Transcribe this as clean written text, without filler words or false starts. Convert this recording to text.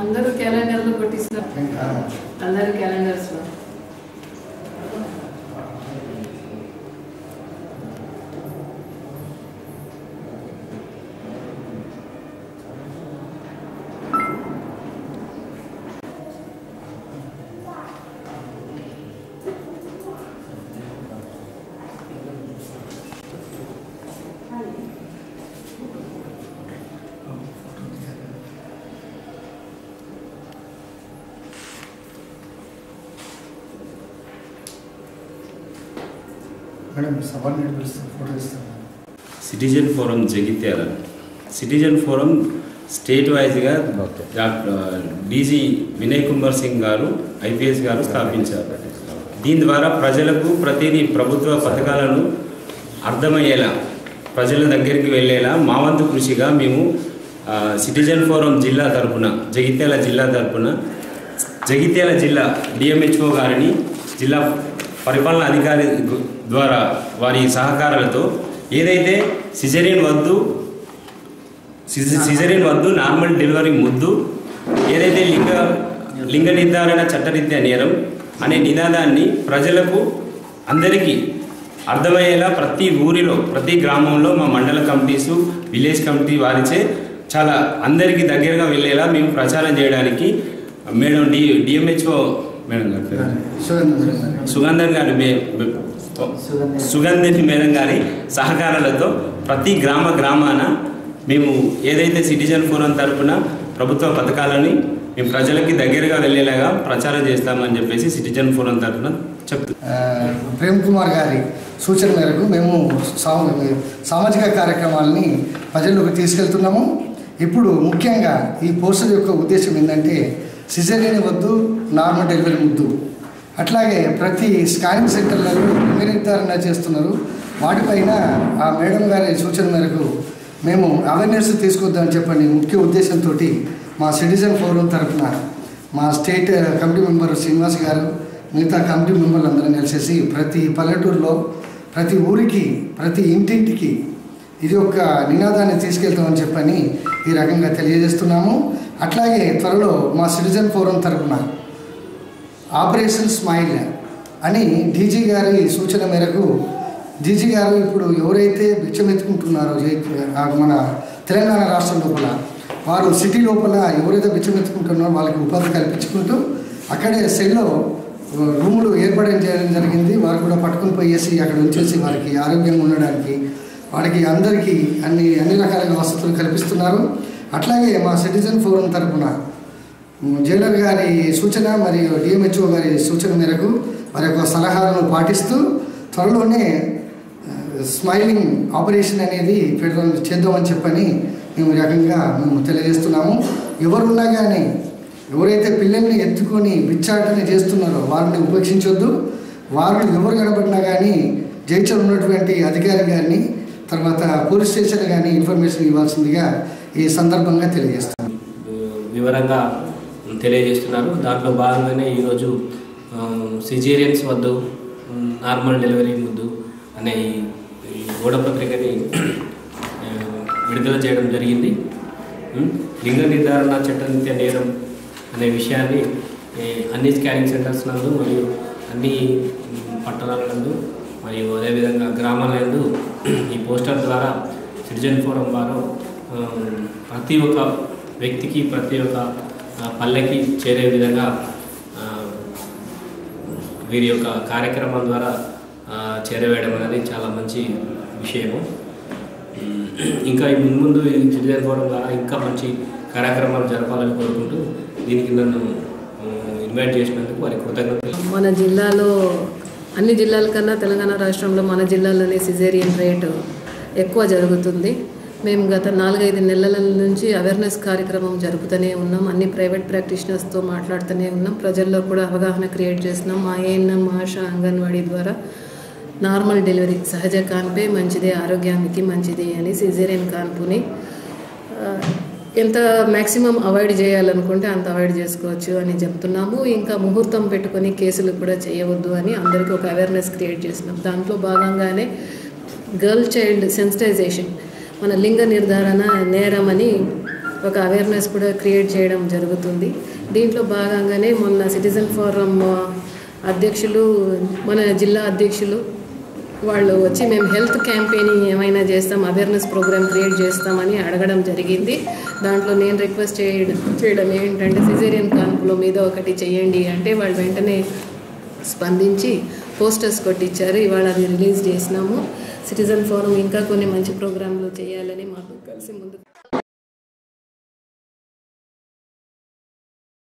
అందరూ క్యాలెండర్లో కొట్టిస్తారు, అందరూ క్యాలెండర్స్లో. Citizen forum Jagtial, citizen forum state వైజ్గా డీజీ వినయ్ కుమార్ సింగ్ గారు ఐపీఎస్ గారు స్థాపించారు. దీని ద్వారా ప్రజలకు ప్రతిదీ ప్రభుత్వ పథకాలను అర్థమయ్యేలా ప్రజల దగ్గరికి వెళ్ళేలా మా వంతు కృషిగా మేము సిటిజన్ ఫోరం జిల్లా తరఫున జగిత్యాల జిల్లా డిఎంహెచ్ఓ గారిని జిల్లా పరిపాలనా అధికారి ద్వారా వారి సహకారాలతో ఏదైతే సిజరీన్ వద్దు నార్మల్ డెలివరీ ముద్దు, ఏదైతే లింగ నిర్ధారణ చట్టరీత్యా నేరం అనే నినాదాన్ని ప్రజలకు అందరికీ అర్థమయ్యేలా ప్రతి ఊరిలో ప్రతి గ్రామంలో మా మండల కమిటీసు విలేజ్ కమిటీ వారిచే చాలా అందరికీ దగ్గరగా వెళ్ళేలా మేము ప్రచారం చేయడానికి మేడం డిఎంహెచ్ఓ మేడం గారు సుగంధని మేడం గారి సహకారాలతో ప్రతి గ్రామాన మేము ఏదైతే సిటిజన్ ఫోరం తరఫున ప్రభుత్వ పథకాలని మేము ప్రజలకి దగ్గరగా వెళ్ళేలాగా ప్రచారం చేస్తామని చెప్పేసి సిటిజన్ ఫోరం తరఫున ప్రేమ్ కుమార్ గారి సూచన మేరకు మేము సామాజిక కార్యక్రమాలని ప్రజల్లోకి తీసుకెళ్తున్నాము. ఇప్పుడు ముఖ్యంగా ఈ పోస్టర్ యొక్క ఉద్దేశం ఏంటంటే సిజరీన్ వద్దు, నార్మల్ డెలివరీ ముద్దు. అట్లాగే ప్రతి స్కానింగ్ సెంటర్లలో లింగ నిర్ధారణ చేస్తున్నారు. వాటిపైన ఆ మేడం గారి సూచన మేరకు మేము అవేర్నెస్ తీసుకొద్దామని చెప్పండి ముఖ్య ఉద్దేశంతో మా సిటిజన్ ఫోరం తరఫున మా స్టేట్ కమిటీ మెంబర్ శ్రీనివాస్ గారు మిగతా కమిటీ మెంబర్లు అందరం కలిసేసి ప్రతి పల్లెటూరులో ప్రతి ఊరికి ప్రతి ఇంటింటికి ఇది ఒక నినాదాన్ని తీసుకెళ్తామని చెప్పని ఈ రకంగా తెలియజేస్తున్నాము. అట్లాగే త్వరలో మా సిటిజన్ ఫోరం తరఫున ఆపరేషన్ స్మైల్ అని డీజీ గారి సూచన మేరకు డీజీ గారు ఇప్పుడు ఎవరైతే బిచ్చమెత్తుకుంటున్నారో మన తెలంగాణ రాష్ట్రం లోపల వారు సిటీ లోపల ఎవరైతే బిచ్చమెత్తుకుంటున్నారో వాళ్ళకి ఉపాధి కల్పించుకుంటూ అక్కడే సెల్లో రూములు ఏర్పాటు చేయడం జరిగింది. వారు కూడా పట్టుకుని పోయేసి అక్కడ ఉంచేసి వారికి ఆరోగ్యంగా ఉండడానికి వారికి అందరికీ అన్ని రకాల వసతులు కల్పిస్తున్నారు. అట్లాగే మా సిటిజన్ ఫోరం తరఫున జైలర్ గారి సూచన మరియు డిఎంహెచ్ఓ గారి సూచన మేరకు వారి యొక్క సలహాలను పాటిస్తూ త్వరలోనే స్మైలింగ్ ఆపరేషన్ అనేది చేద్దామని చెప్పని మేము రకంగా మేము తెలియజేస్తున్నాము. ఎవరున్నా కానీ ఎవరైతే పిల్లల్ని ఎత్తుకొని బిచ్చాటని చేస్తున్నారో వారిని ఉపేక్షించొద్దు. వారు ఎవరు కనబడినా కానీ జైచర్ ఉన్నటువంటి అధికారి గారిని తర్వాత పోలీస్ స్టేషన్ కానీ ఇన్ఫర్మేషన్ ఇవ్వాల్సిందిగా ఈ సందర్భంగా తెలియజేస్తాను. వివరంగా తెలియజేస్తున్నారు. దాంట్లో భాగంగానే ఈరోజు సిజేరియన్స్ వద్దు, నార్మల్ డెలివరీ ముద్దు అనే ఈ గోడ పత్రికని విడుదల చేయడం జరిగింది. లింగ నిర్ధారణ చట్టరీత్యా నేరం అనే విషయాన్ని అన్ని స్కానింగ్ సెంటర్స్ నందు మరియు అన్ని పట్టణాల నందు మరియు అదేవిధంగా గ్రామాల నందు ఈ పోస్టర్ ద్వారా సిటిజన్ ఫోరం వారు ప్రతి ఒక్క వ్యక్తికి ప్రతి ఒక్క పల్లెకి చేరే విధంగా వీరి యొక్క కార్యక్రమం ద్వారా చేరవేయడం అనేది చాలా మంచి విషయము. ఇంకా ముందు ఈ సిటిజన్ ఫోరం ద్వారా ఇంకా మంచి కార్యక్రమాలు జరపాలని కోరుకుంటూ దీనికి నన్ను ఇన్వైట్ చేసినందుకు వారి కృతజ్ఞతలు. మన జిల్లాలో అన్ని జిల్లాల కన్నా తెలంగాణ రాష్ట్రంలో మన జిల్లాలోనే సిజేరియన్ రేటు ఎక్కువ జరుగుతుంది. మేము గత 4-5 నెలల నుంచి అవేర్నెస్ కార్యక్రమం జరుపుతూనే ఉన్నాం. అన్ని ప్రైవేట్ ప్రాక్టీషనర్స్తో మాట్లాడుతూనే ఉన్నాం. ప్రజల్లో కూడా అవగాహన క్రియేట్ చేస్తున్నాం. మా ఏఎన్ఎం, ఆశా, అంగన్వాడీ ద్వారా నార్మల్ డెలివరీ సహజ కాన్పే మంచిదే, ఆరోగ్యానికి మంచిది అని సిజేరియన్ కాన్పుని ఎంత మ్యాక్సిమం అవాయిడ్ చేయాలనుకుంటే అంత అవాయిడ్ చేసుకోవచ్చు అని చెప్తున్నాము. ఇంకా ముహూర్తం పెట్టుకొని కేసులు కూడా చేయవద్దు అని అందరికీ ఒక అవేర్నెస్ క్రియేట్ చేస్తున్నాం. దాంట్లో భాగంగానే గర్ల్ చైల్డ్ సెన్సిటైజేషన్, మన లింగ నిర్ధారణ నేరం అని ఒక అవేర్నెస్ కూడా క్రియేట్ చేయడం జరుగుతుంది. దీంట్లో భాగంగానే మొన్న సిటిజన్ ఫోరం అధ్యక్షులు, మన జిల్లా అధ్యక్షులు వాళ్ళు వచ్చి మేము హెల్త్ క్యాంపెయినింగ్ ఏమైనా చేస్తాం, అవేర్నెస్ ప్రోగ్రామ్ క్రియేట్ చేస్తామని అడగడం జరిగింది. దాంట్లో నేను రిక్వెస్ట్ చేయడం ఏంటంటే సిజేరియన్ కాన్పుల మీద ఒకటి చేయండి అంటే వాళ్ళు వెంటనే స్పందించి పోస్టర్స్ కొట్టించారు. ఇవాళ అది రిలీజ్ చేసినాము. సిటిజన్ ఫోరం ఇంకా కొన్ని మంచి ప్రోగ్రాంలు చేయాలని మాకు కలిసి ముందుకు